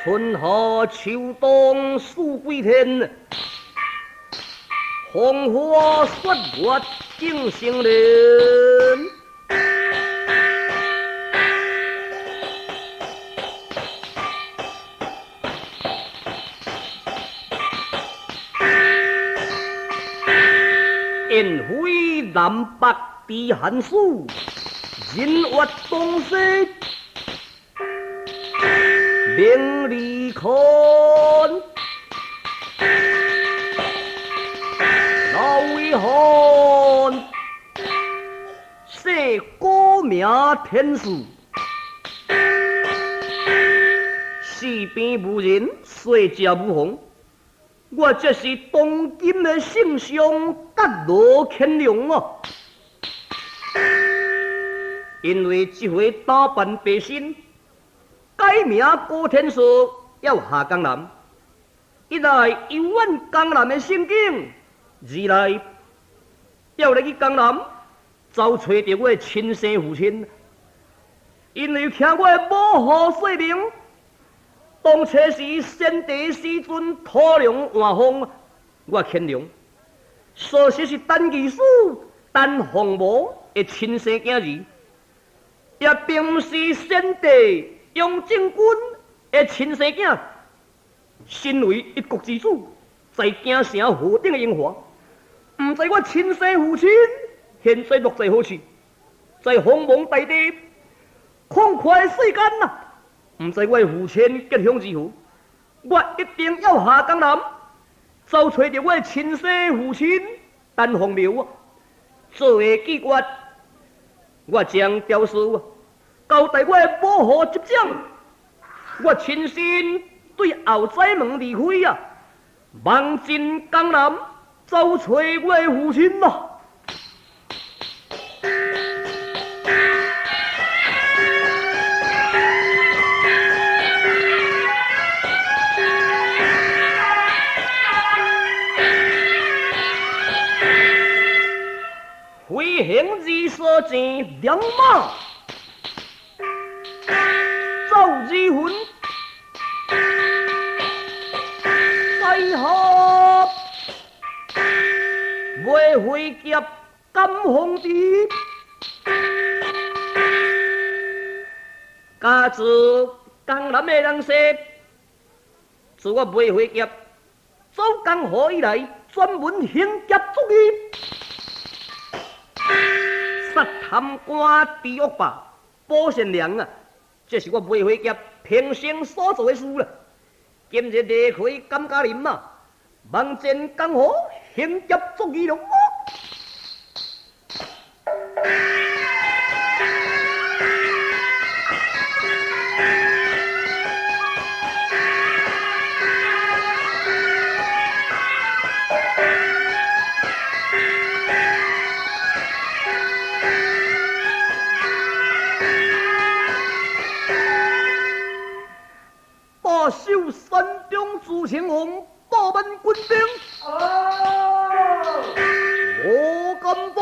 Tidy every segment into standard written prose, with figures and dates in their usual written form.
春夏秋冬数归天，红花雪月敬新人。宴会南北地寒暑，人月东西。名利看，老为汉，写歌名天书，四边无人，岁家无红。我这是当今的圣上甲罗乾隆啊！因为这回打扮百姓。改名高天寿，要下江南。一来游览江南的圣景，二来要来去江南找找到我的亲生父亲。因为听我的母后说明，当初是先帝师尊土良换风，我乾隆，所实是单义书、单黄母的亲生囝儿，也并不是先帝。杨靖军的亲生囝，身为一国之主，在京城河顶的荣华，唔知我亲生父亲现在落在何处？在鸿蒙大地宽阔的世间呐，唔知我父亲吉祥如何？我一定要下江南，找找到我亲生父亲陈凤庙啊！作为记决，我将雕塑交代我的母后执掌，我亲身对后宰门离开啊，望进江南找找我的父亲啊！飞行日所见两马。赵之魂，西河未会劫金皇帝，假自江南的人说，自我未会劫走江河以来，专门行劫捉鱼，杀贪官地恶霸，保善良啊！这是我未会劫平生所做的事了。今日离开甘家林啊，望见江河行劫捉鱼了。修山中朱青红，大门军兵，我敢当，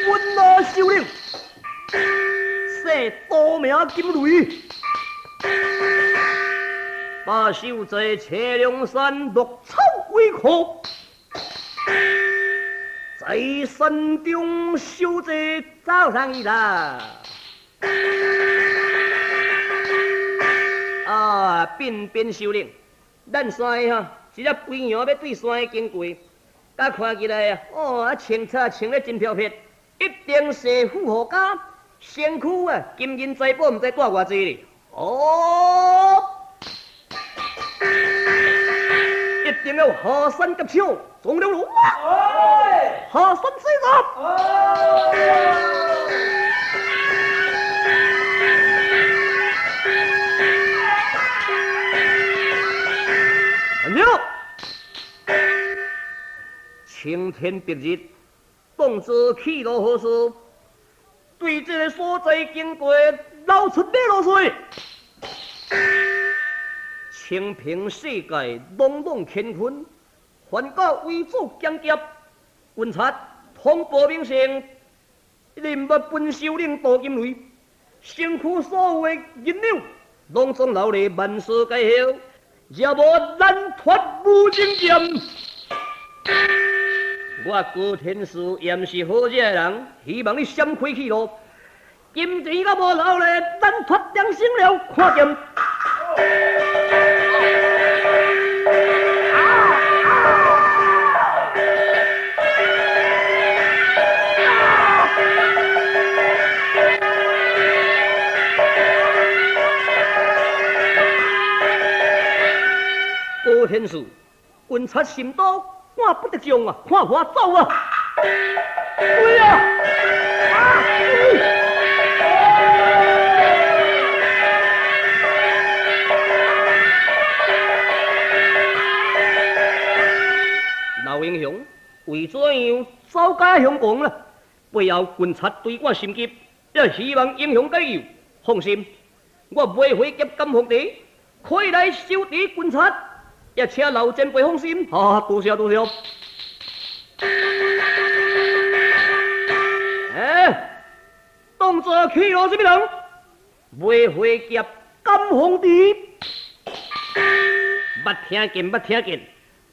阮那首领，写多名金雷，把守在车梁山落草为寇。在山中守着早上一啦，变首领，咱山哈，一只肥羊要对山经过，甲看起来青草青得真飘撇，一定是富户家，身躯金银财宝唔知带偌济哩，一定要下山急抢，总了路。下山西入。完了，青天白日，当作去路何事？对这个所在经过，流出马路水。清平世界，朗朗乾坤，还教为祖强劫。军察通报名声，任务本首领杜金雷，身躯所有的银两，拢总留咧万事皆晓，也无难脱无经验。我高天师也是好这人，希望你闪开去路。今天我无留咧，难脱良心了，看见。高天师，军察心多，看不得将啊，看我走啊！对啊！老英雄，为怎样走假香港呢？背后军察对我心急，也希望英雄解救。放心，我袂会劫金皇帝，可以来收敌军察。也请老前辈放心，多谢多谢。当作去路什么人？袂会劫金皇帝。捌听见，捌听见。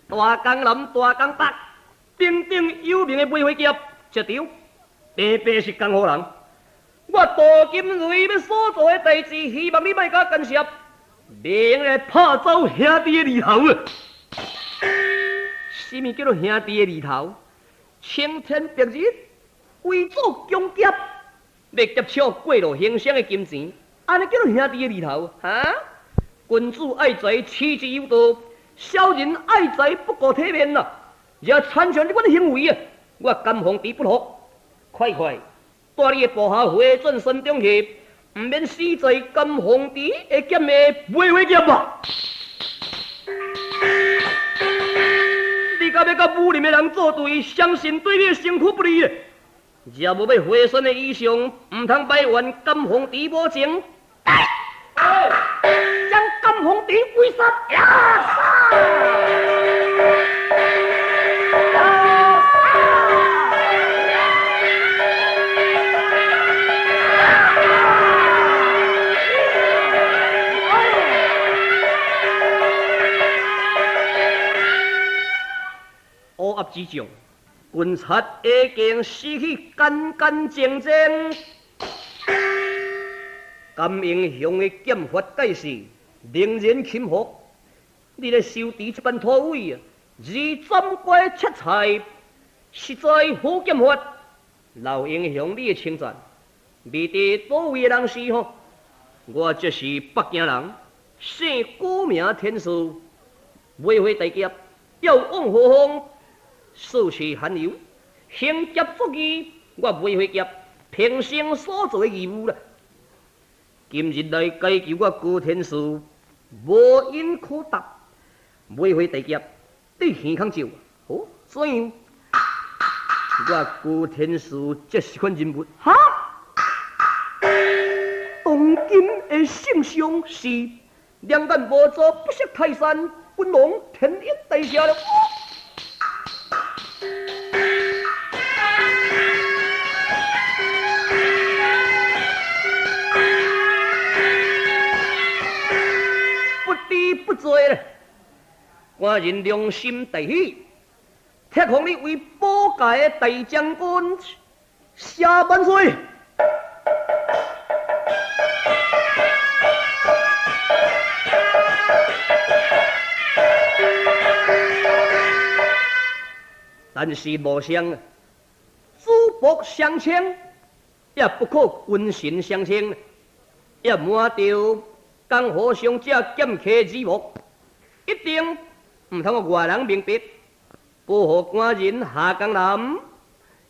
大江南、大江北，鼎鼎有名的袂会劫，这条平平是江湖人。我杜金瑞要所做的代志，希望你莫甲干涉。明来拍走兄弟的犁头啊！什么叫做兄弟的犁头？青天白日，为祖强劫，要劫取过路行商的金钱，安尼叫做兄弟的犁头啊！君主爱财，取之有道；小人爱财，不顾体面呐！若参照你我的行为啊，我金皇帝不服！快快，带你的部下回转山中去。唔免死在金皇帝的剑下袂会剑吧？你敢要甲武林的人作对，相信对你的身躯不利的。若无要回身的意向，唔通摆冤金皇帝无情。将金皇帝归杀呀！乌鸦之将，军察已经失去干干净净。甘英雄的剑法解释，令人钦服。你咧收敌这般土匪啊，而斩怪切菜，实在好剑法。老英雄，你的称赞，未得多位人士吼。我这是北京人，姓古名天师，未会大劫，要往何方？素持罕有，行劫足义，我袂会劫，平生所做的义务啦。今日来解救我高天师，无因可答，袂会大劫，对耳孔照哦，怎样？我高天师这是款人物，哈？当今的圣上是两眼无做，不识泰山，君王天一地下了。不知不罪了，官人良心大喜，特封你为保界的大将军，下万岁！但是无相，主仆相称，也不可君臣相称，也瞒着江湖上这剑客之目，一定唔通外人明白，保护官人下江南，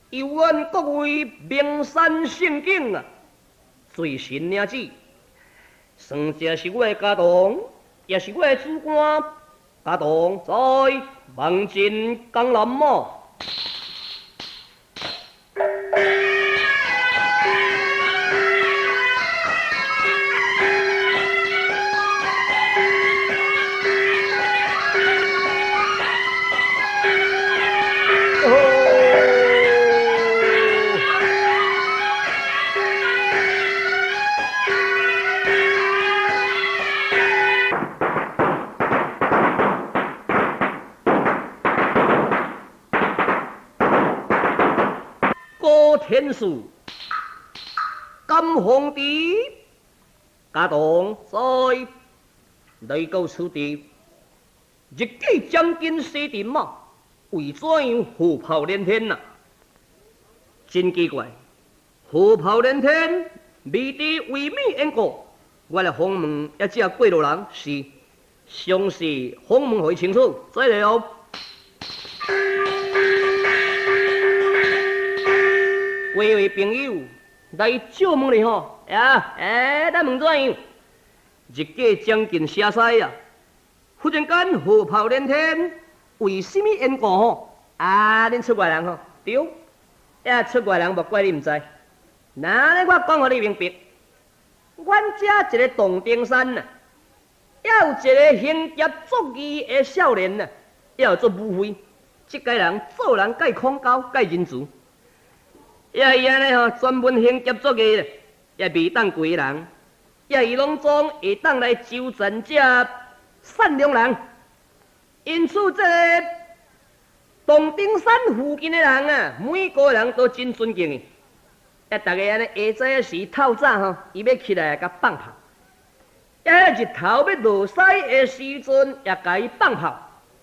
由阮各位名山圣景啊，最神领旨，算这是我的家当，也是我的主官，家当在望进江南么？天数，金皇帝家当在来到此地，日记将军西定嘛，为怎样虎豹连天呐？真奇怪，虎豹连天，未知为咩缘故？我来访问一只过路人是，详细访问会清楚，再来哦。各位朋友来借问你吼，咱问怎样？日记将近下西啊，忽然间虎豹连天，为什么缘故吼？恁出外人吼，对，出外人莫怪你唔知。那我讲互你明白，阮遮一个洞顶山呐，要有一个行劫作义的少年呐，要做武妃，这个人做人介恐高，介仁慈。伊安尼吼，专门行劫作业，也未当贵人，伊拢总会当来纠正这善良人。因此，这个洞顶山附近的人啊，每个人都真尊敬伊。大家安尼下早时透早吼，伊要起来甲放炮；日头要落西的时阵，也甲伊放炮。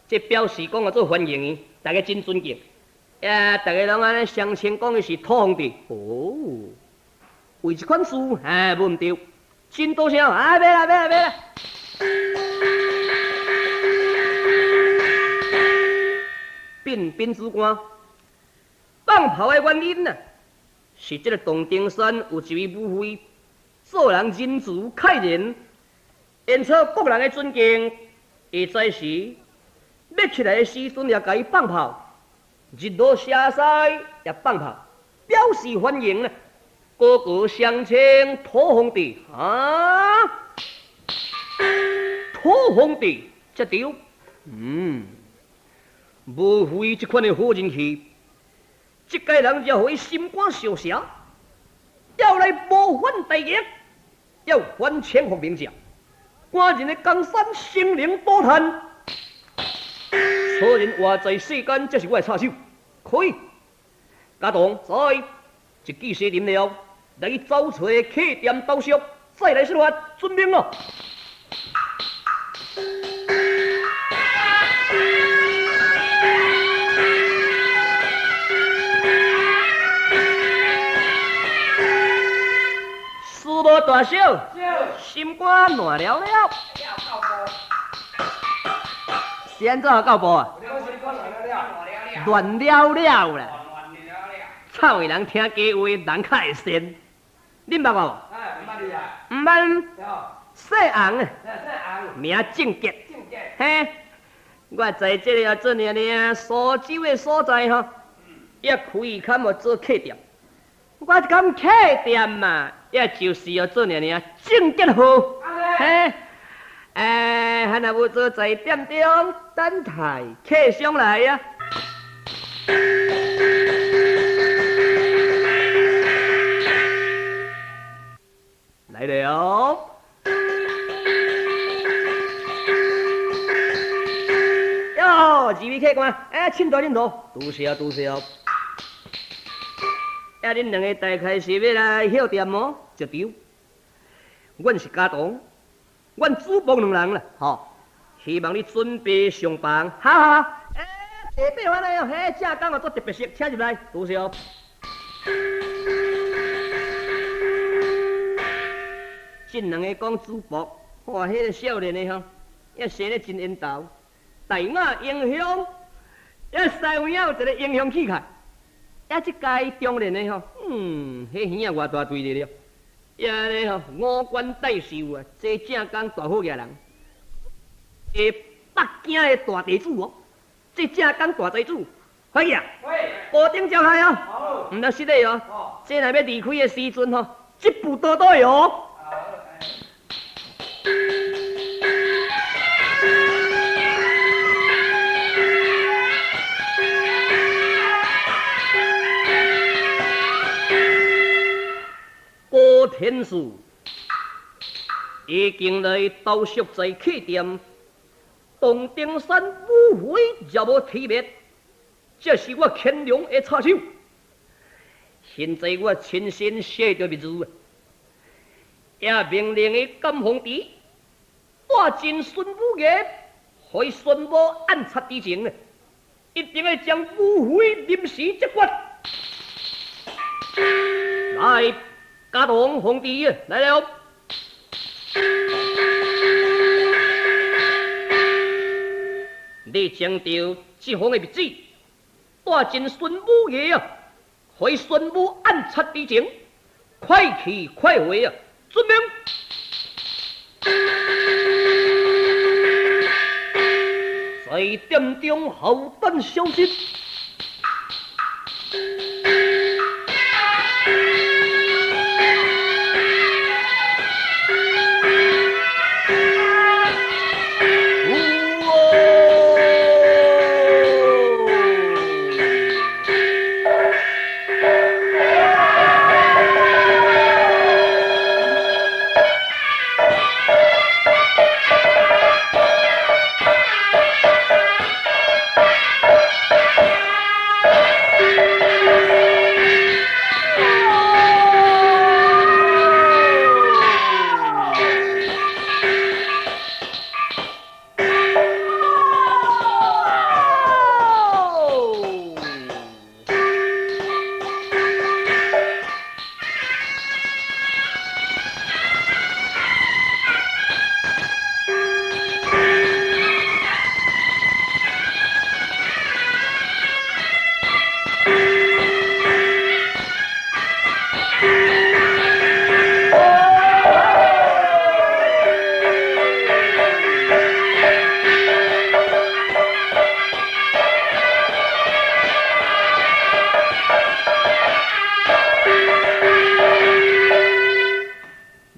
这表示讲做欢迎伊，大家真尊敬。大家拢安尼相称讲伊是土皇帝哦，为这款事无毋对，真多谢啊！买啦！兵主官放炮的原因啊，是这个洞顶山有一位武妃，做人仁慈慨人，因此国人的尊敬。下早时要起来的时阵，也甲伊放炮。日落下西也放炮，表示欢迎呢。个个相称土皇帝啊，土皇帝这对，无非这款的好人气，这个人才会心肝烧蛇，要来谋反大业，要还清复名将，官人的江山生灵多叹。此人活在世间，这是我的插手，可以。家当在一记写定了，来找找客店刀削，再来说法，遵命哦。事无大小，心肝乱了了。现在到步啊？乱了了啦！臭的人听假话，人较会信。恁捌我无？唔捌。姓洪啊，名正杰。嘿，我在这里啊，做呢苏州的所在吼，也开垦要做客店。我讲客店嘛，也就是要做呢正杰好。嘿。还若无做在店中等待客上来呀。来了。哟，几位客官，请坐，请坐，多谢多谢。恁两个大概是要来晓店哦，一场。阮是家东，阮主仆两人啦，吼，希望你准备上房，好好好。特别番来哦，这工哦做特别式，请入来，多谢。这两个讲主仆，哇，迄个少年的吼，也生得真缘投，大马英雄，也西湾有一个英雄气概。这届中年的吼，迄耳啊偌大堆的了，也咧吼五官带秀啊，这正讲大好野人，北京的大地主哦，这正讲大地主，快去啊！保定招海哦，唔得失礼哦，这若要离开的时阵吼，一步多多哟。高天士已经来到宿在客店，东顶山舞会也无体面，这是我乾隆的插手。现在我亲身写着密字，也命令的甘凤池带进孙武爷，ให้孙武暗杀之前，一定要将武会临时接管。来。家东皇帝来了，你将着这封的密旨带进孙武爷啊，ให้孙武暗杀之前，快去快回啊！遵命。在店中候等消息。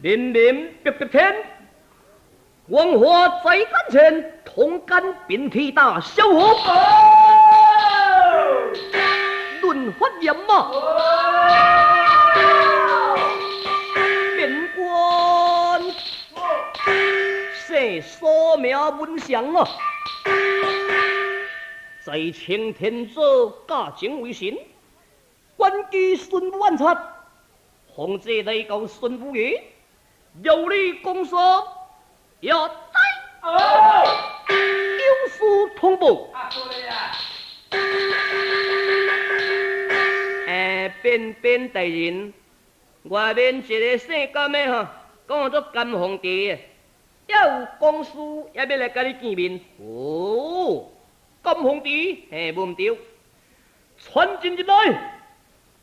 凛凛碧碧天，黄花在眼前，同甘并体大小火，论发言嘛，面官写素名文祥啊，在青天者驾前为神，关机孙武暗杀，皇帝来告孙武爷。有理公说，要在有书通报。变大人，外面一个姓甘的吼，讲做甘皇帝，也有公事也要来跟你见面。哦，甘皇帝，无唔对，传进入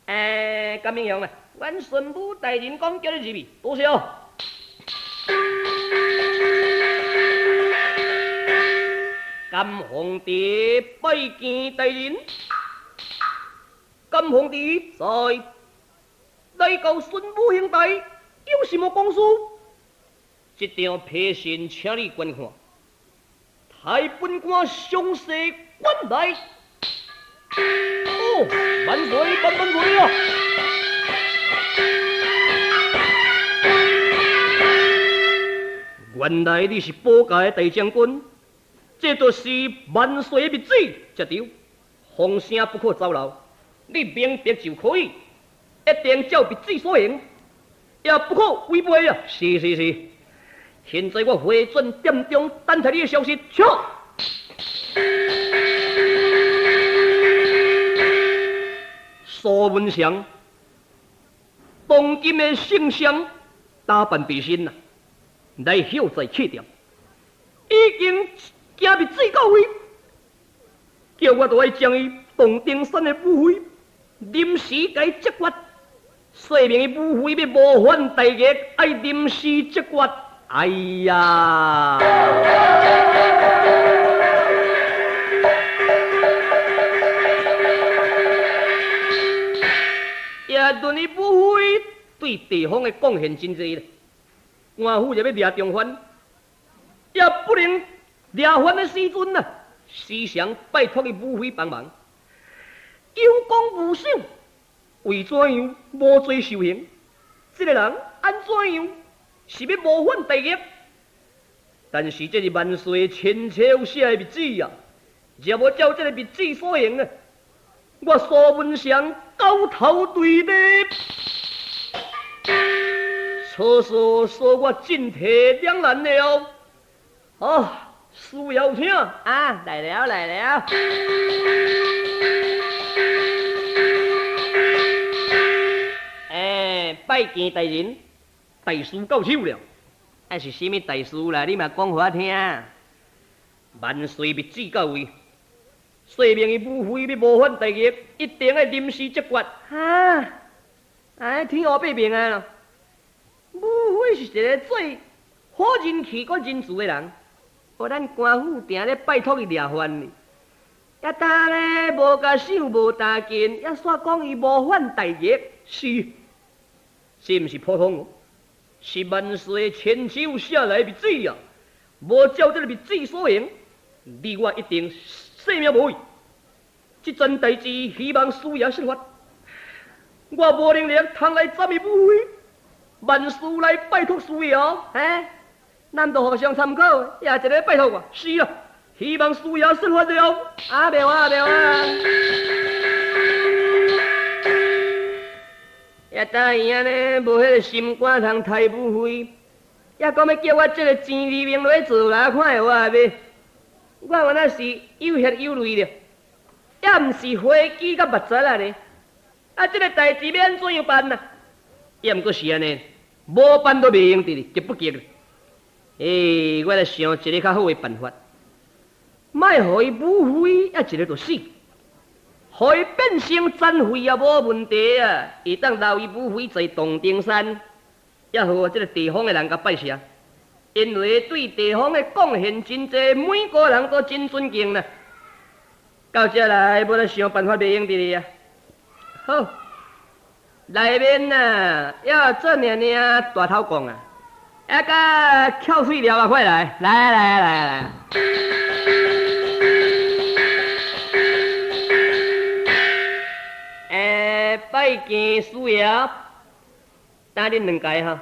来。甘英雄啊，阮孙武大人讲叫你入去，多谢哦。甘皇帝拜见大人，甘皇帝在来告孙武兄弟有什么公事？这张批信，请你观看。太本官详细观来。哦，万岁，万岁啊！原来你是保家的大将军，这就是万岁的密旨，接着风声不可走漏，你明白就可以，一定照密旨所行，也不可违背啊！是。现在我回转殿中等待你的消息，去。苏文祥，当今的圣上打扮备身呐，来秀才气调，已经行密旨到位，叫我都要将伊洞庭山的武妃临时改接决，说明伊武妃要模范大业，爱临时接决。哎呀！也论伊武妃对地方的贡献真济咧，官府若要抓重犯，也不能抓犯的时阵啊，时常拜托伊武妃帮忙。有功无赏，为怎样无罪受刑？这个人安怎样是要模范大业？但是这是万岁亲手写的密旨啊，若无照这个密旨所行啊，我苏文祥高头对立，此事使我进退两难了。啊，需要听啊，来了。拜见大人，大事到手了。那是什么大事啦？你嘛讲互我听。万岁密旨到位，说明伊武妃要模范大业，一定要临时接决。天下八明啊咯！武妃是一个最好人气、个仁慈的人，互咱官府定咧拜托伊抓犯呢。也当咧无甲手无大件，也煞讲伊模范大业，是毋是普通？是万岁亲手写来密旨啊！无照这个密旨所行，你我一定性命无虞。这件代志希望师爷释法，我无能力通来斩伊武妃，万事来拜托师爷哦。咱都互相参考，也一个拜托我。是啊，希望师爷释法了。袂也答应安尼，无迄个心肝通刣武妃，也讲要叫我这个钱利明来做啦，看会我袂？我原来是有血有泪了，也毋是花枝甲目屎啊咧。这个代志要安怎样办呐？也毋过是安尼，无办都袂用得哩，就不急了。我来想一个较好的办法，莫互伊武妃也一个就死。互伊变成残废也无问题啊！伊当留伊武妃在洞庭山，也互这个地方的人甲拜谢，因为对地方的贡献真济，每个人都真尊敬啦。到这来，要来想办法袂用得啊！好，内面啊，要做娘大头讲啊，甲翘水了啊！快来！拜见师爷，等恁两家哈，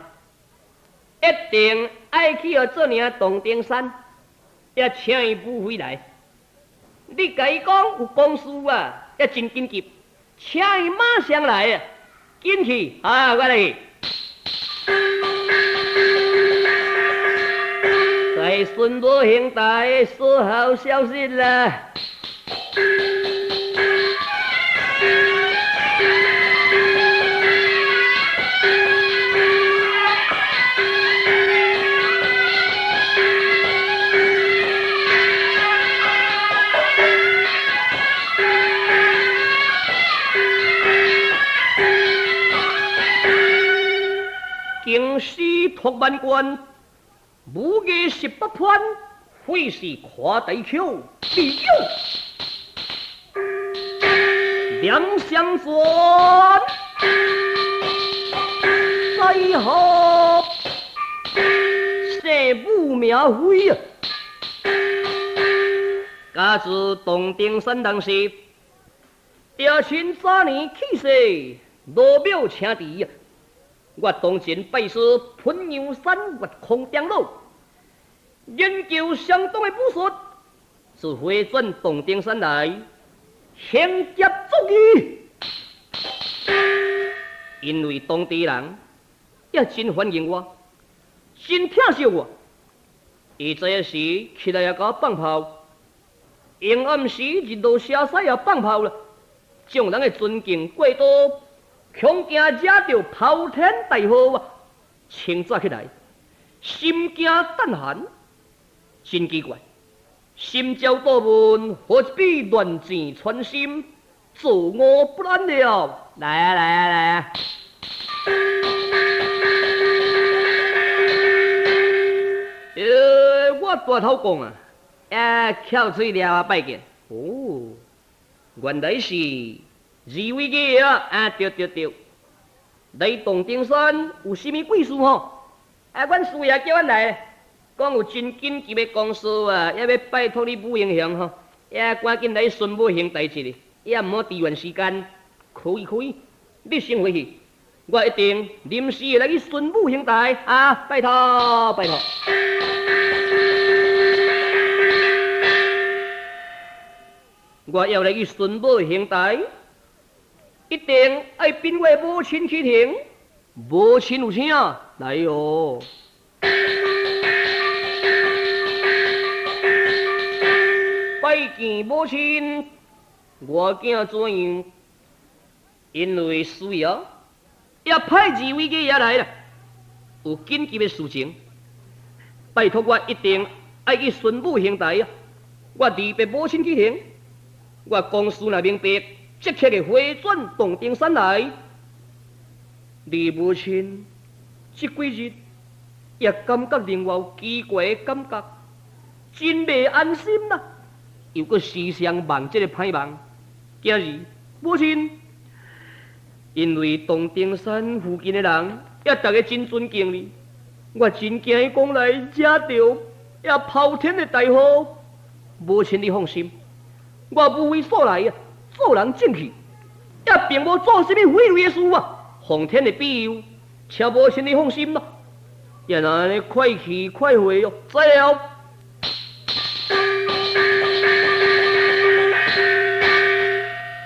一定爱去做洞庭山，也请伊武妃来。你甲伊讲有公事啊，也真紧急，请伊马上来啊，紧去啊，我来。在孙武兄大说好消息啦。京师托万关，武艺18番，会是跨大桥，必有两相转，再合武名辉啊！家自东丁山当时，爹亲3年去世，罗庙请弟啊！我当前拜师喷牛山月空长老，研究相当的武术，是回转东丁山来，行劫足矣。因为当地人也真欢迎我，真疼惜我。伊这时起来也甲我放炮，阴暗时日落下西也放炮了，众人的尊敬过多，恐惊惹着炮天大祸啊！清早起来，心惊胆寒，真奇怪。心焦多闷，何必乱箭穿心？作恶不然了。来啊来啊来啊！我大头讲啊，翘嘴了拜见。哦，原来是二位爷啊！对对对，来东丁山有啥物贵事吼？阮师爷叫阮来，讲有真紧急的公事啊，也要拜托你武英雄吼，也赶紧来顺武行代志哩，也唔好迟延时间。可以可以，你先回去，我一定临时会来去顺武行台啊！拜托拜托。我要来去顺武行台，一定爱禀我母亲去听。母亲有请，来哟。拜见母亲，我囝怎样？因为需要，也派2位爷来了，有紧急的事情，拜托我一定爱去顺武行台啊！我离别母亲去行，我公事若明白，即刻的回转东丁山来。离母亲这几日，也感觉令我有奇怪的感觉，真袂安心啦。又搁时常梦这个歹梦。今日母亲。因为东丁山附近的人也大家真尊敬你，我真惊伊讲来惹着也炮天的大祸。母亲你放心，我无为所来啊，做人正气，也并无做什么毁类的事啊。奉天的庇佑，请母亲你放心啦。也那尼快去快回哦，知了。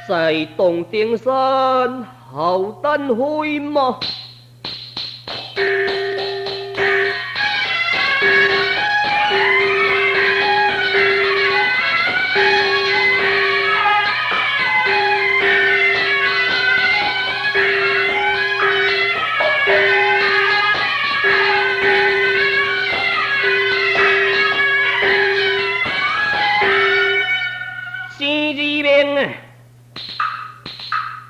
在东丁山。好等会嘛！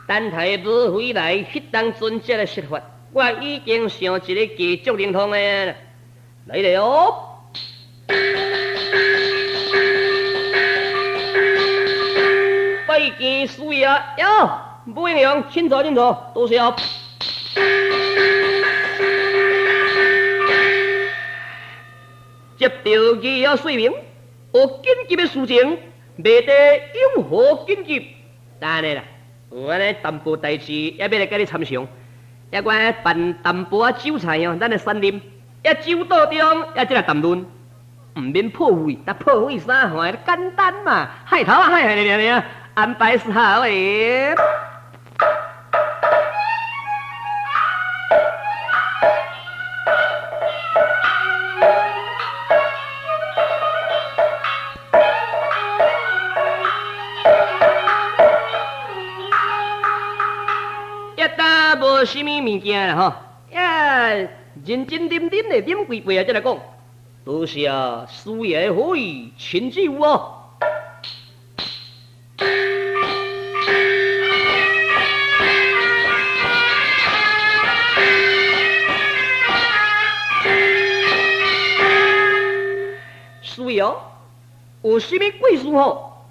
等台不回来，迄当准则来说法。我已经想一个继续灵通的，来了哦！拜见师爷哟，武英雄，请坐，请坐，多谢。接到记要说明，有紧急的事情，未得有何紧急，当然啦。我呢淡薄代志，也要来跟你参详。也我办淡薄啊酒菜哦，咱来三啉，也酒道中也即来谈论，唔免破费，但破费啥吼？简单嘛，海头啊海你安排好诶。无什么物件啦吼，认真认真的饮几杯啊，再来讲。多谢师爷好意，请酒啊。师爷，有什么贵事吼？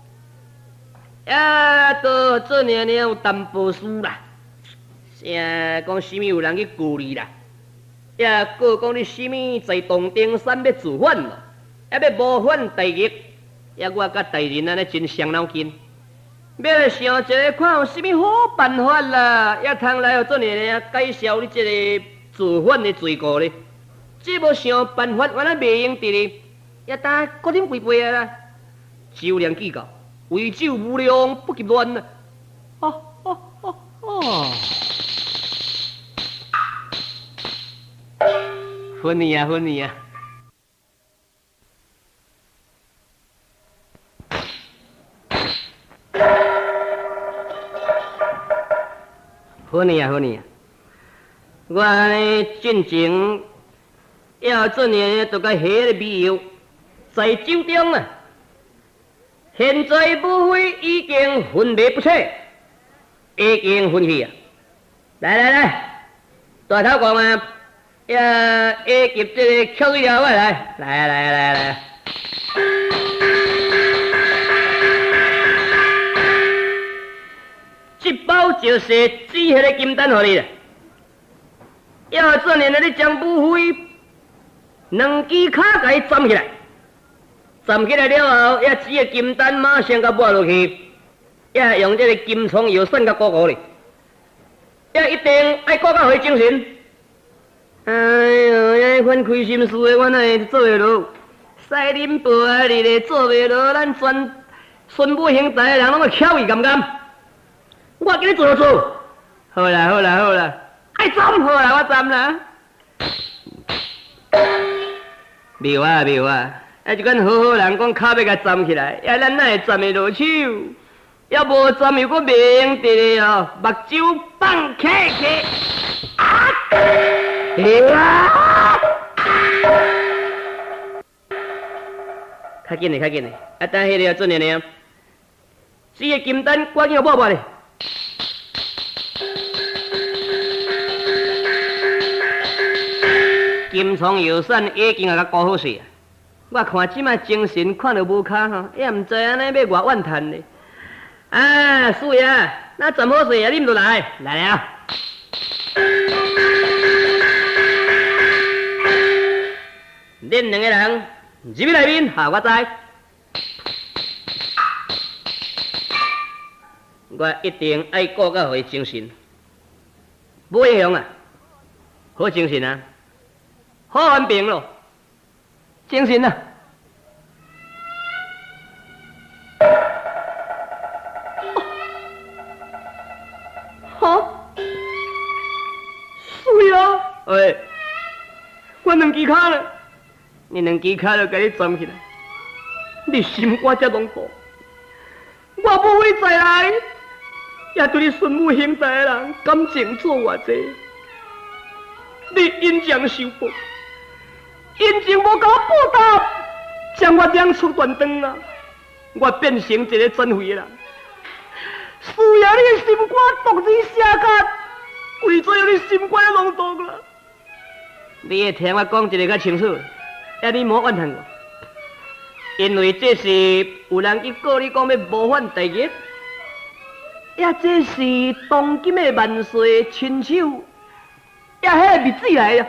都这年有淡薄事啦。讲什么有人去雇你啦？也过讲你什么在洞顶山要自反咯，也要谋反大业，也我甲大人安尼真伤脑筋。要来想一个看有什么好办法啦，也通来互做呢介绍你这个自反的罪过咧。这无想办法，原来袂用得咧，也当搁啉几杯啊啦。酒量计较，为酒无量，不及乱啊！哦。昏你啊！昏你啊！昏你啊！昏你啊！我呢进前要做呢，都该下个美药在酒中啊。现在武妃已经分别不清，已经分去啊！来，大头讲啊！呀，下及这个口水条啊！来，这包就是煮迄个金丹给你啦。要做呢，你将武妃两只脚给伊站起来。站起来了后，也煮个金丹马上甲抹落去，也用这个金葱药散甲糊糊哩，也一定爱顾到回精神。哎呦，遐款亏心事的，我哪会做袂落？西林伯啊，你咧做袂落，咱全孙母兄弟的人拢会巧伊甘甘？我叫你做就做。好啦，爱站好啦，我站啦。妙啊！啊，一款好人讲脚要甲站起来，呀，咱哪会站得落手？要无站又搁袂用得咧哦，目睭放起。啊！较紧嘞！啊，等迄个准的呢，这个金丹赶紧抹咧。金葱药散已经甲搞好势啊！我看即摆精神看到无卡吼，也毋知安尼要偌怨叹咧。啊，叔爷，那站好势啊，啉落来了。恁两个人入去内面，我知。我一定爱顾到伊精神，无影响啊，好精神啊，好安平咯，精神啊。好，水啊！喂，我两只脚了。你两只脚就甲你站起来，你心肝才拢大。我不会再来，也对你孙母兄弟的人感情做偌济，你因将受报，因情无甲我报答，将我两出断肠啊！我变成一个真废的人，需要你的心肝独自写甲，为做你心肝的弄毒啦。你会听我讲一个较清楚？也你莫怨叹我，因为这是有人去告你讲要谋反大业，也这是当今的万岁亲手，也迄个密旨来啊，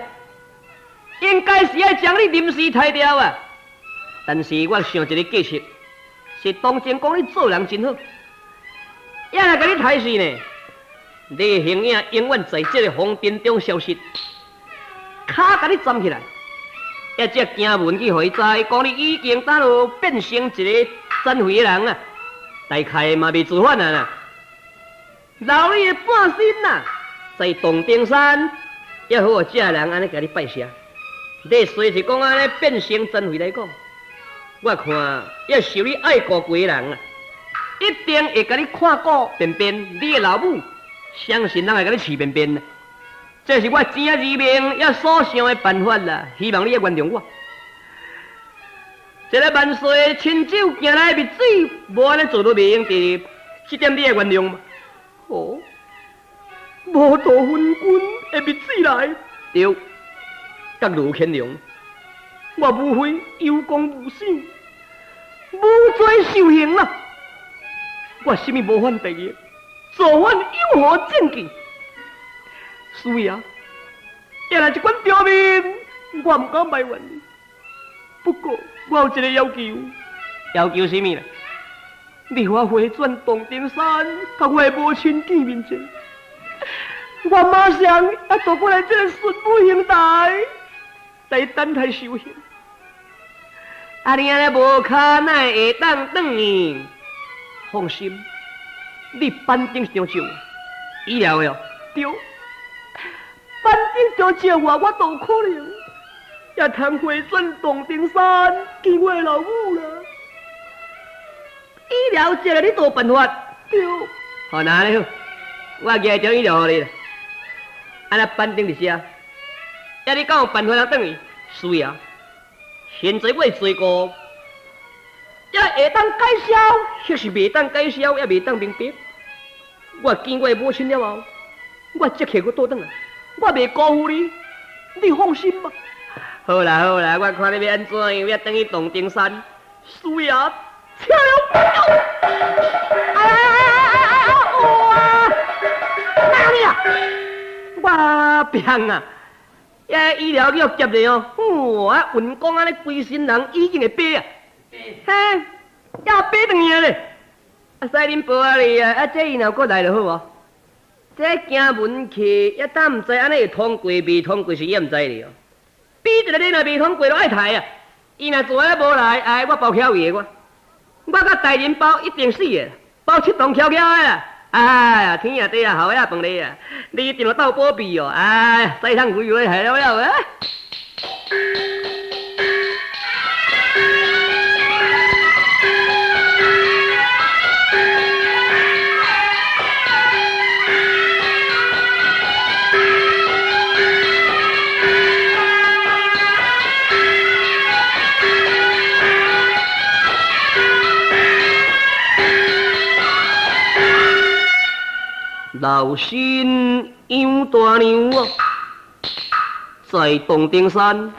应该是要将你临时杀掉啊。但是我想一个计策，是当真讲你做人真好，也来甲你杀死呢。你的形影永远在这个风尘中消失，脚甲你站起来。也只惊闻去互伊知，讲你已经打落变成一个残废的人啊！大概嘛未自反啊啦，留你的半身呐，在洞顶山，也好这人安尼甲你拜谢。你虽是讲安尼变成残废来讲，我看也受你爱顾过的人啊，一定会甲你看顾便便。你的老母相信人会甲你饲便便啊！这是我正而明也所想的办法啦，希望你也原谅我。一个万岁亲手行来的密旨，无安尼做都袂用得，这点你会原谅吗？哦，无道昏君的密旨来，对，甲卢乾隆，我无非有功无赏，无罪受刑啦。我什么无犯大业，做犯有何证据？师爷，也来一款刁面，我唔敢埋怨你。不过我有一个要求，要求什么呢？你我回转洞顶山，甲我的母亲见面者，我马上要渡过来这个孙武兄台，来等待修行。啊，你安尼无卡奈会当转去？放心，你板顶上照我，医疗的哦，对。板顶上照我都有可能，也通回转洞顶山见我的老母啦。医疗这个你都有办法，对。好，那你好，我寄张医疗给你啦。安那板顶伫遮，要你敢有办法通转去？需要。现在我的罪过，也会当解消，或是袂当解消，也袂当明白。我见我的母亲了后，我即刻我倒转来，我袂辜负你，你放心吧。好啦好啦，我看你要安怎，要等去洞顶山，需要跳了。哇！哪里啊？我病啊！医疗叫接的哦，哇！运功安尼规身人已经会飞啊，嘿，要飞转去咧。啊，西林婆啊你啊，这伊若过来就好无？这行门去，也当唔知安尼会通过未通过是也唔知哩哦。比一个你若未通过，就爱抬啊。伊若做啊无来，哎，我包巧伊的我甲大人包一定死的，包7栋巧巧的啦。哎呀，天啊地啊，好呀饭你啊，你一定要斗保庇哦！哎，西汤鬼鬼系了了啊！老身杨大娘啊，在洞顶山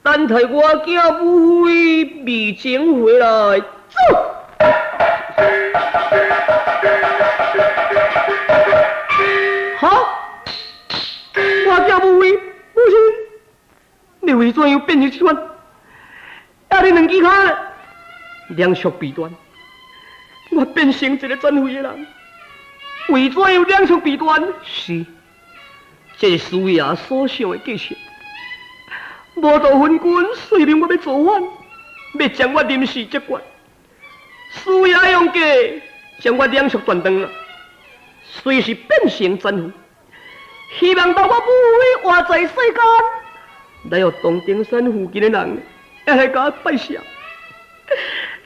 等待我家母妃未请回来。走！好，我家母妃，母亲，你为怎样变成这款？啊，你两只脚两足弊端，我变成一个残废的人。为怎样两足弊端？是，这是师爷所想的计策。魔道昏君虽然我要造反，要将我临时接管，师爷用计将我两足断断了，随时变成残废。希望到我母妃活在世间，来有洞顶山附近的人也来给我拜谢。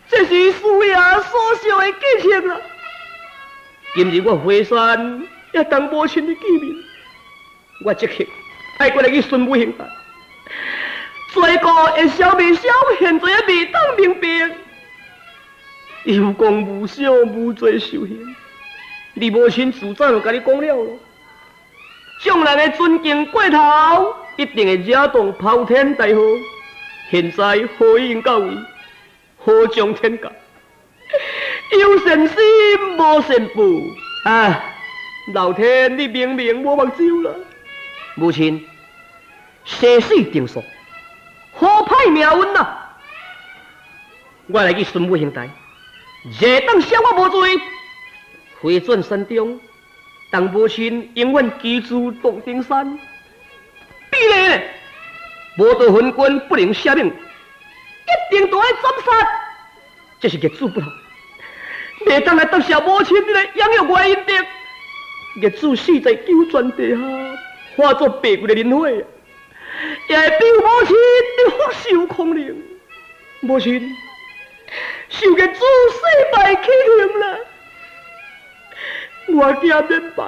这是师爷所想的计策啊！今日我回山也当母亲的见面，我即刻爱过来去孙武兄台，罪过会消未消，现在也未当明白。有功无赏，无罪受刑。你母亲自早就甲你讲了咯，众人的尊敬过头，一定会惹动滔天大祸。现在何应到位，何将天降？有善心无善报啊！老天，你明明无目睭了。母亲，生死定数，好歹命运呐！我来去孙武兄台，若当写我无罪，回转山中，当母亲永远居住洞顶山。必然，魔道昏君不能赦免，一定都要斩杀。这是业主不同。袂当来得小母亲你来养育我的阴德，业主死在九泉地下，化作白骨的磷火，也会比母亲你福寿空灵。母亲，受业主洗拜启灵啦，我惊免拜，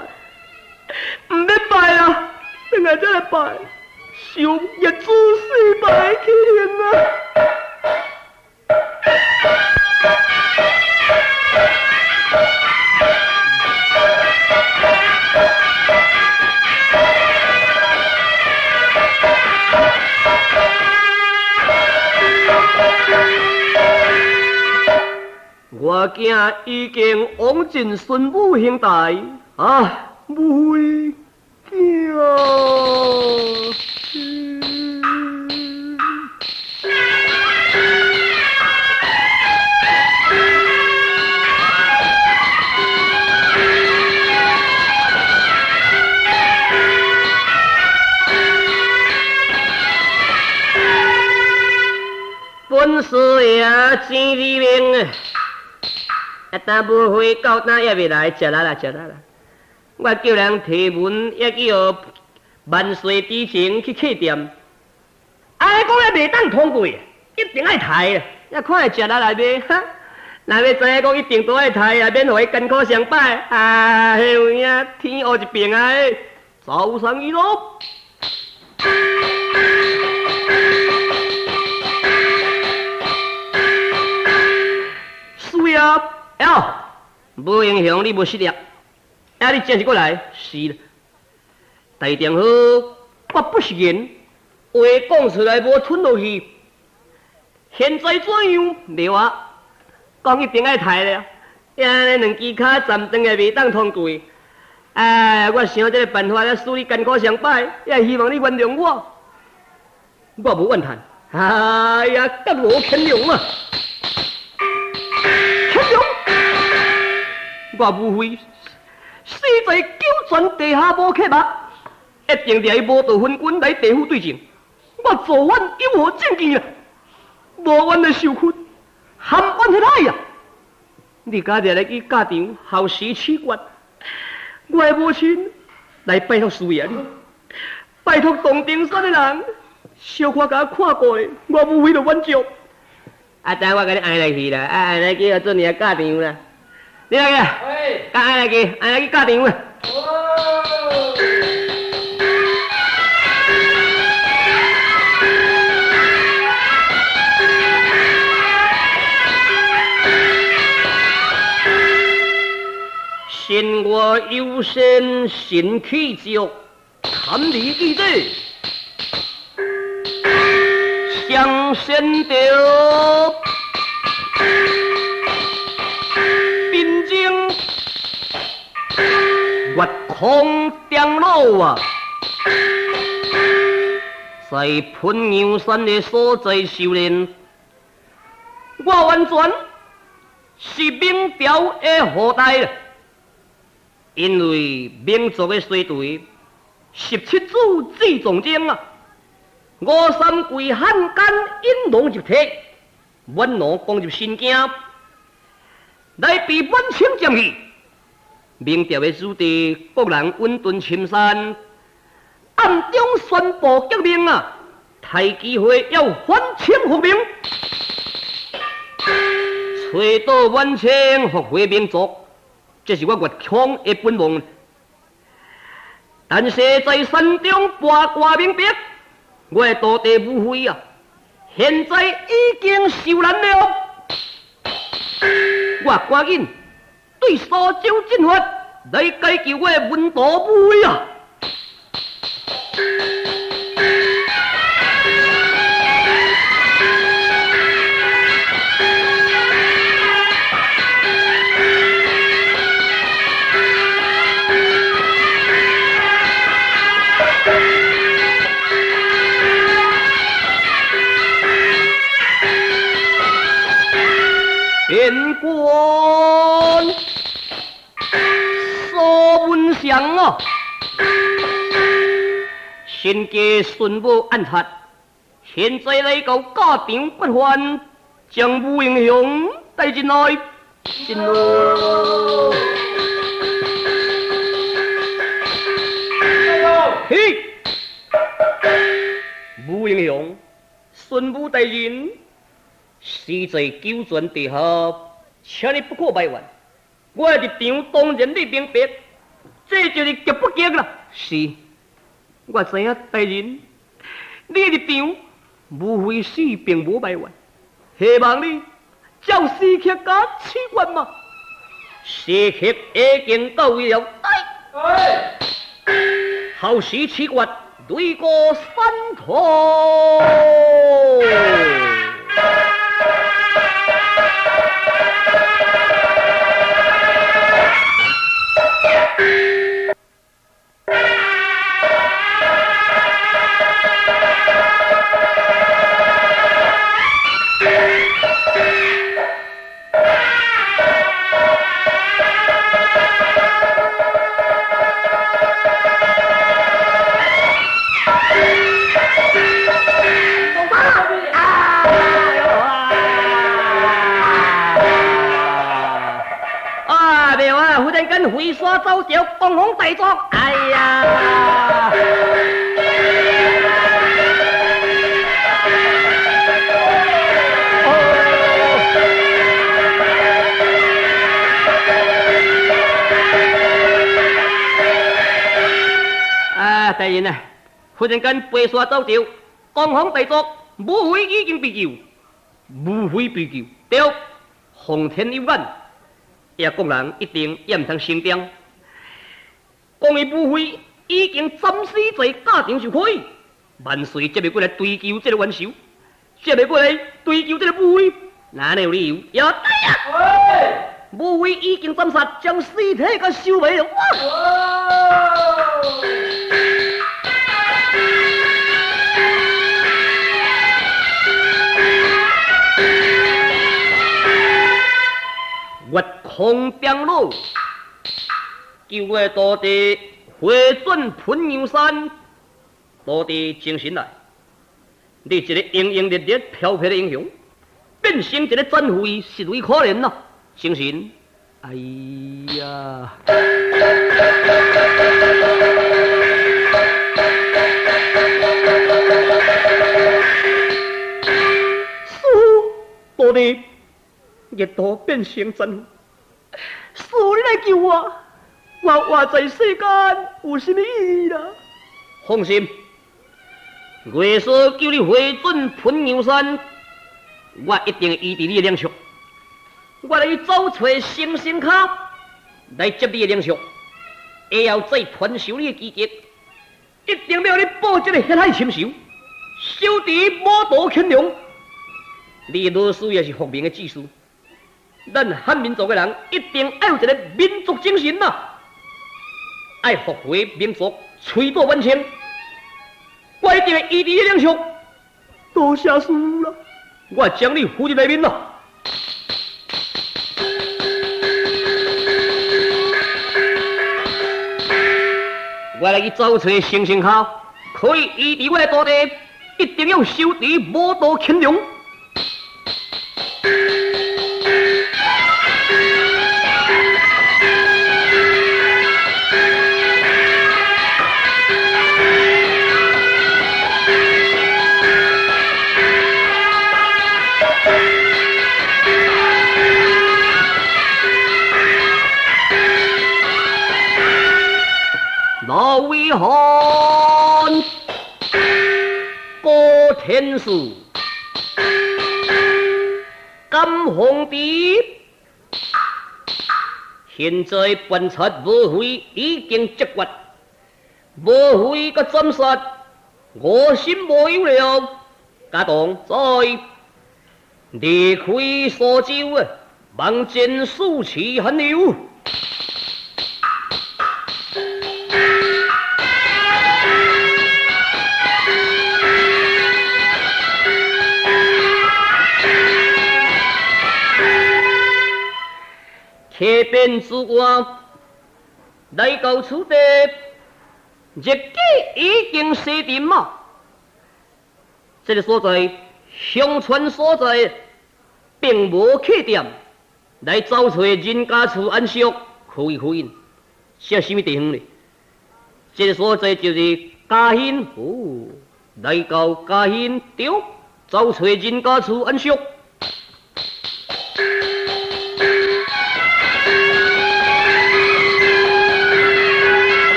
唔免拜啊，等下再来拜，受业主洗拜启灵啊。我囝已经往进孙武兄台啊，母妃见哟。本事也真利明啊！但不会到那也未来，吃啦啦，吃啦啦！我叫人提文，也叫万岁之前去客店。哎，讲也袂当通过，一定爱抬啊！也看会食啦来买，哈！若要知影讲一定都爱抬啊，免互伊艰苦相拜。哎呀，天黑一边啊！走上一路。是啊，哟，无英雄你无失业，啊你真是过来，是了。大丈夫，我不是人，话讲出来无吞落去。现在怎样？对啊，讲一定爱抬了，安尼两支脚站长也袂当通过。哎，我想这个办法，使你艰苦相拜，也希望你原谅我。我无怨叹，哎呀，敢无乾隆啊！我无非死在九泉地下无客目，一定在无道昏君来地府对证。我做冤有何证据啊？无冤的受屈，含冤去来呀！你家己来去家场后时取决，我的母亲来拜托师爷你，拜托东顶山的人，小可甲我看过的，我无非就满足。啊，等我甲你按来去啦，按来去做你的家场啦。你来个，甲按来去家场啦。心我有身，心气足，堪离记者，相先着。边境越空张路啊，在喷阳山的所在修炼，我完全是明朝的后代了。因为民族的衰退，17祖最壮争啊，53贵汉奸引狼入体，阮狼攻入新境，来被满清占去。明朝的子弟各人稳顿深山，暗中宣布革命啊，趁机会要反清复明，找到满清复回民族。这是我越强的本梦，但是在山中八卦明白，我的土地无悔啊！现在已经受难了，我赶紧对苏州进发来解救我的文道无悔啊！边关苏文祥啊，先家孙武暗杀，现在来到家场不还，将武英雄带进来，进咯。嘿，武英雄，孙武大人。死在九泉地下，请你不可埋怨。我的立场当然你明白，这就是极不敬啦。是，我知影大人，你的立场无非死并无埋怨，希望你照死客家起愿嘛。死客已经到位了，后时起愿对过三途。回沙走掉，共同大作。哎呀！大人啊，忽然间飞沙走掉，共同大作，武妃已经被救，武妃被救，对，皇天有眼，也国人一定也唔通升张。讲伊武妃已经暂时在家庭就可以，万岁接袂过来追究这个元首，接袂过来追究这个武妃，哪能有理由？有对呀！武妃已经斩杀，将尸体给收回了。越空边路，救我大地回转喷阳山，大地精神来，你一个英英烈烈飘飘的英雄，变成一个战匪，实为可怜呐！精神，哎呀！大地。热度变成真，师父你来救我！我活在世间有什么意义啦？放心，月嫂叫你回转喷阳山，我一定医治你的灵术。我来走找星星卡来接你的灵术，也要再传授你的技艺，一定要你保这个血海深仇，修持魔道乾隆。你老师也是复明的技术。咱汉民族的人一定要有一个民族精神呐，爱复回民族，吹倒万千。我一定会医治你灵术，多谢师父啦！我将你扶入内面啦。我来去找找星星卡，可以医治我的大地，一定要修持魔道乾隆。老为汉高天数，金皇帝现在观察武妃已经接决，武妃个斩杀，我心无有了。家当在离开苏州啊，望见暑气寒流。客边之外，来到此地，日记已经设定嘛。这个所在，乡村所在，并无客店，来找找人家厝安息，可以。是什么地方呢？这个所在就是嘉兴府，来到嘉兴对，找找人家厝安息。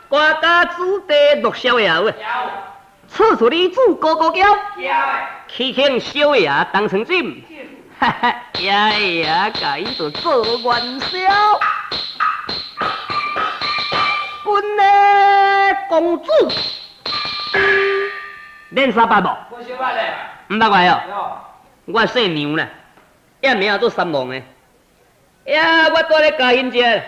国家子弟乐逍遥啊！处处里主高高叫，去请小爷当成进，哈哈，爷爷介就做元宵。本的公主，恁三八无？我小八嘞，唔捌怪哦。我姓娘呢，也名做三郎呢。呀，我住咧嘉兴街。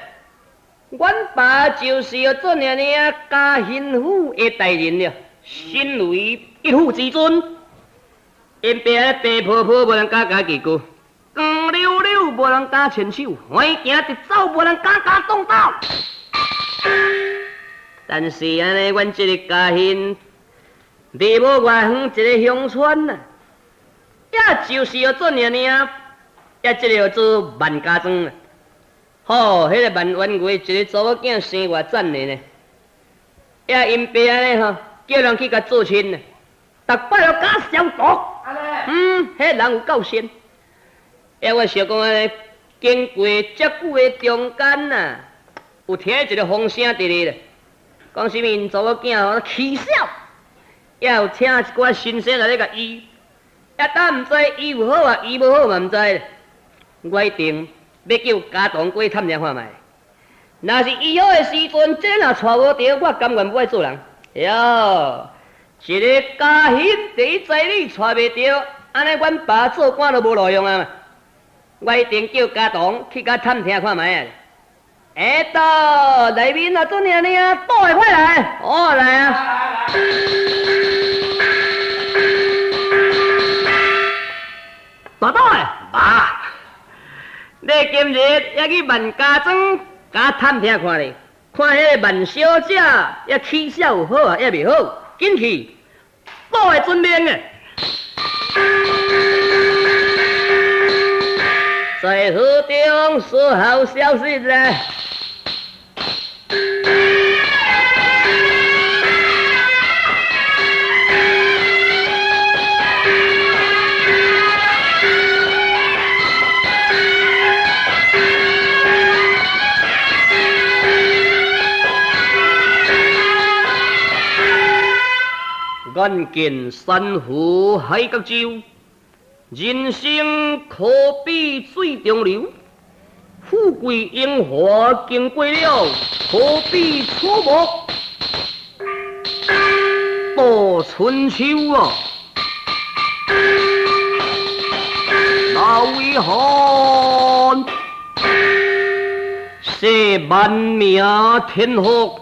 阮爸就是要做娘娘嘉兴府的大人了，身为一府之尊，因爸白婆婆无人敢加几句，光溜溜无人敢牵手，欢行直走无人敢动刀。但是安尼，阮这个嘉兴离无外远一个乡村啊，也就是要做娘娘，也即个要做万家庄。吼，迄个万元月一个查某囝生偌赞的呢，也因爸安尼吼，叫人去甲做亲呢，逐摆要假消毒。迄人有够仙。我想讲安尼，经过遮久的中间呐，有听一个风声伫咧，讲什么查某囝吼起笑，也有听一寡新鲜来咧甲医，也当毋知医有好啊，医无好嘛毋知。我一定要叫家堂过探听看觅。若是医好的时阵，这若带无着，我甘愿不爱做人。哟，一个家兴第一在你带袂着，安尼阮爸做官都无路用啊嘛。我一定叫家堂去甲探听看觅啊。到内面啊，做娘娘，倒会快来，来啊！大倒诶，爸，你今日也去万家庄甲探听看咧，看迄个万小姐也起笑有好啊，也未好，紧去，倒会准命诶。在河中说好消息咧。眼见山河海角洲，人生可比水中流。富贵荣华经过了，可比草木度春秋啊！老为汉，写万名天福。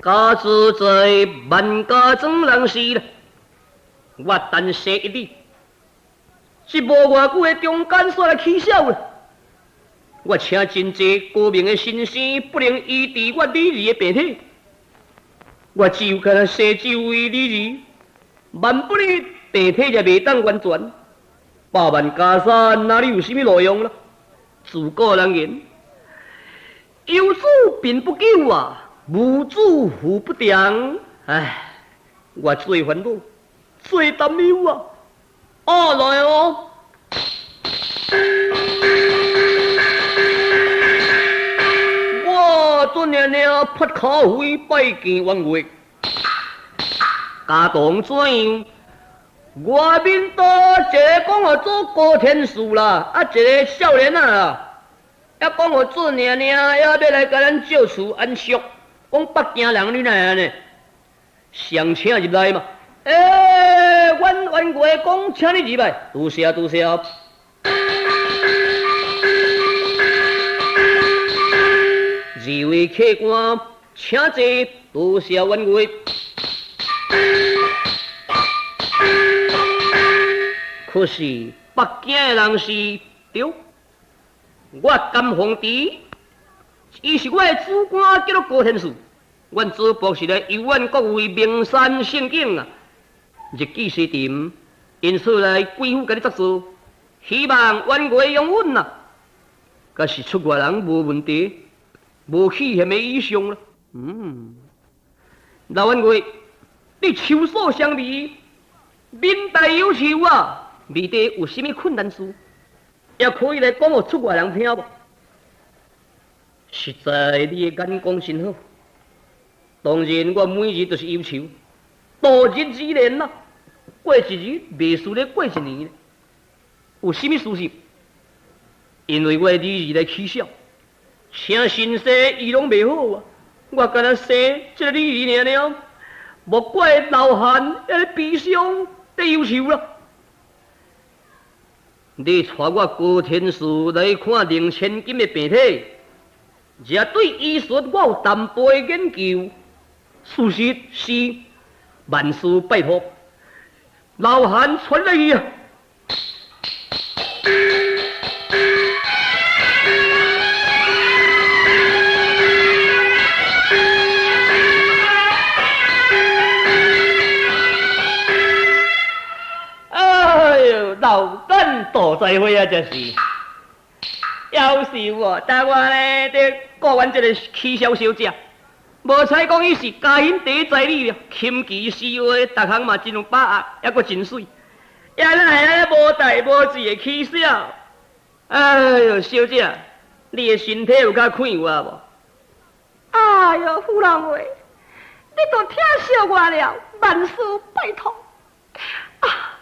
家住在万家庄人士啦，我单写一字，是无偌久的中间煞来起笑啦。我请真济高明的先生，不能医治我李二的病体，我只有甲写这位李二，万不哩病体也未当完全，百万家产哪里有什么路用啦？自古人言，有主并不久啊。无主护不良，唉，我最烦恼，最担忧啊！来哦！我做娘娘拍卡会拜见王月，家当怎样？外面多一个讲我做高天师啦，一个少年啊，也讲我做娘娘，也要来甲咱借厝安息。讲北京人你哪样呢？想请入来嘛？阮员外讲请你入来，多谢多谢。二位客官，请坐，多谢员外。可是北京的人是对，我甘皇帝。伊是我的主官，叫做高天师。阮祖伯是来游览各位名山胜景啊，日记西定，因此来贵府甲你作事，希望员外用阮呐。假是出外人无问题，无去嫌的以上啦。老员外，你秋色相媚，面带忧愁啊，面底有甚物困难事，也可以来讲互出外人听无？实在你的眼光真好，当然我每日都是忧愁，度日如年呐，过一日未输咧过一年。有甚物事实？因为我李二来起笑，请先生伊拢袂好啊，我干那生这个李二娘娘，莫怪老汉在悲伤在忧愁啦。你带我高天师来看令千金的病体。也对医术我有淡薄的研究，事实是万事拜托，老汉传来啊！在会啊，就是。要是我，但我呢，得过完这个起小小姐，无采讲伊是家兴第一才女了，琴棋诗画，逐项嘛真有把握，还阁真水，也来无代无志的起笑。哎呦，小姐，你的身体有较快活无？哎呦，夫人话，你都听小我了，万事拜托。啊，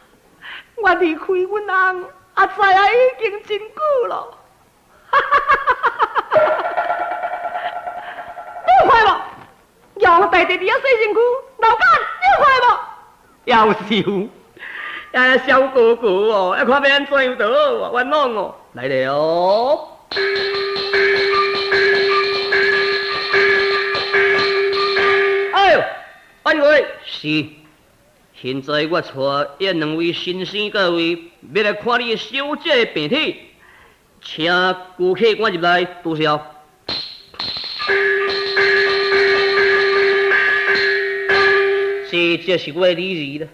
我离开阮翁，也知影已经真久了。你有快无？要带弟弟啊，洗身躯，老干，你有快无？要是有，哎，小哥哥哦，要看要安怎样得好，冤枉哦，来了。哎呦，安位是，现在我带这两位先生各位，要来看你小姐的病体。请顾客赶入来，多谢。这是我的礼仪了，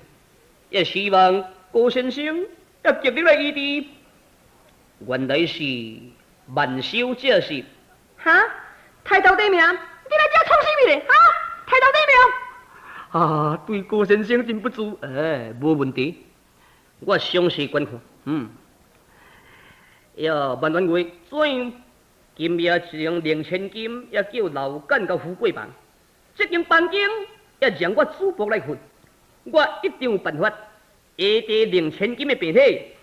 也希望高先生要接你来医治。原来是万小姐是？哈，抬头地名，你来这创什么嘞？哈，抬头地名。啊，对高先生真不足，哎，无问题，我详细观看。呀，万万贵，怎样？今夜是用2000金，也叫老干甲富贵房。这间房间也让我主仆来混，我一定有办法，下得2000金的病体。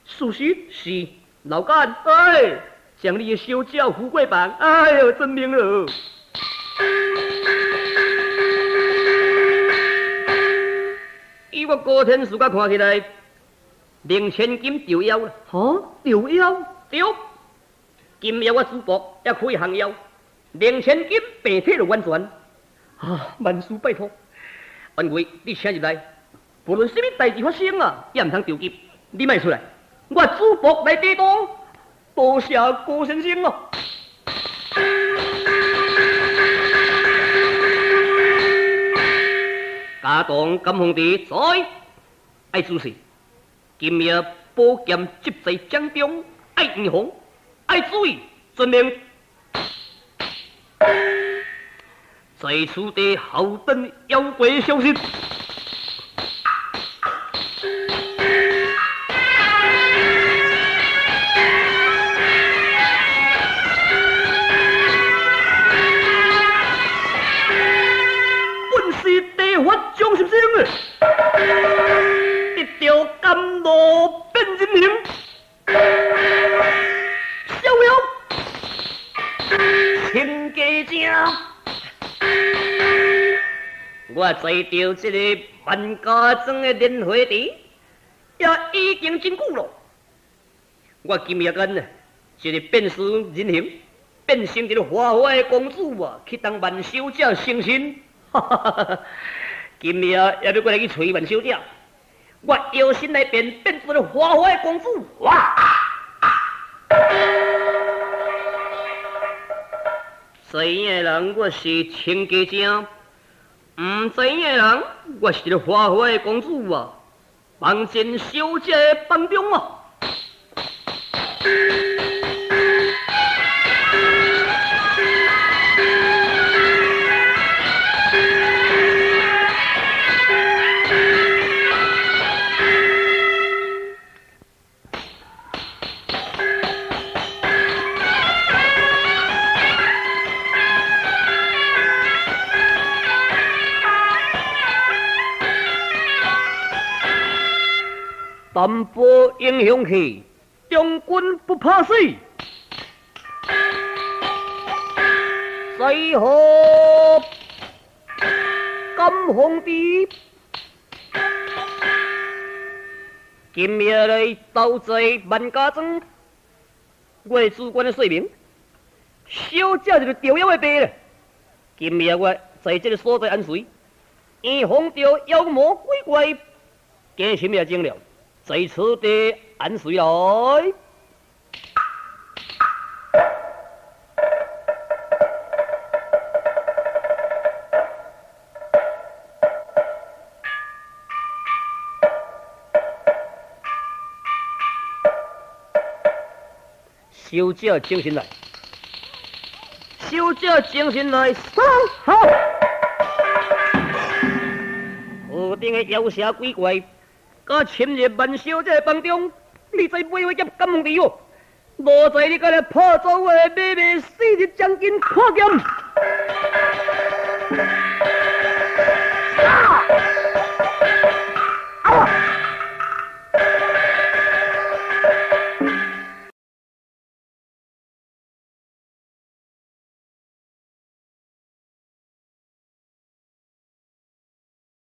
事实是老干，哎，将你的小姐富贵房，哎呦，真明了。以我高天数甲看起来。2000金就要了，就要对。今夜我主仆也可以行药，2000金病体就完全。啊，万事拜托，安贵你请入来，无论什么代志发生啊，也唔通着急，你莫出来，我主仆来抵挡。多谢高先生咯。家当金皇帝在，爱主事。今夜宝剑接在掌中，爱预防，爱注意，遵命。在此地候等妖怪消息。本是地法将心声啊！一条甘露变人形，逍遥请家正。我在着这个万家庄的莲花池，也已经真久了。我今夜间呢，一个变势人形，变成一个花花的公主啊，去当万小姐成身。今夜也要过来去找万小姐。我摇身来变出了花花的公主，哇！知影的人我是亲家正，唔知影的人我是个花花的公主啊，望见小姐帮中啊！淡薄英雄气，中军不怕死。谁何金皇帝？今夜来斗在万家庄，我主管的说明，小姐就是吊妖的病了。今夜我在这个所在安睡，预防着妖魔鬼怪，加深也精了。在此地安睡来。小姐精神来，小姐精神来，上好！河顶的妖邪鬼怪，甲侵入万小姐房中，你在背后劫敢问地哦？无在你甲来破走的妹妹，死日将军看剑。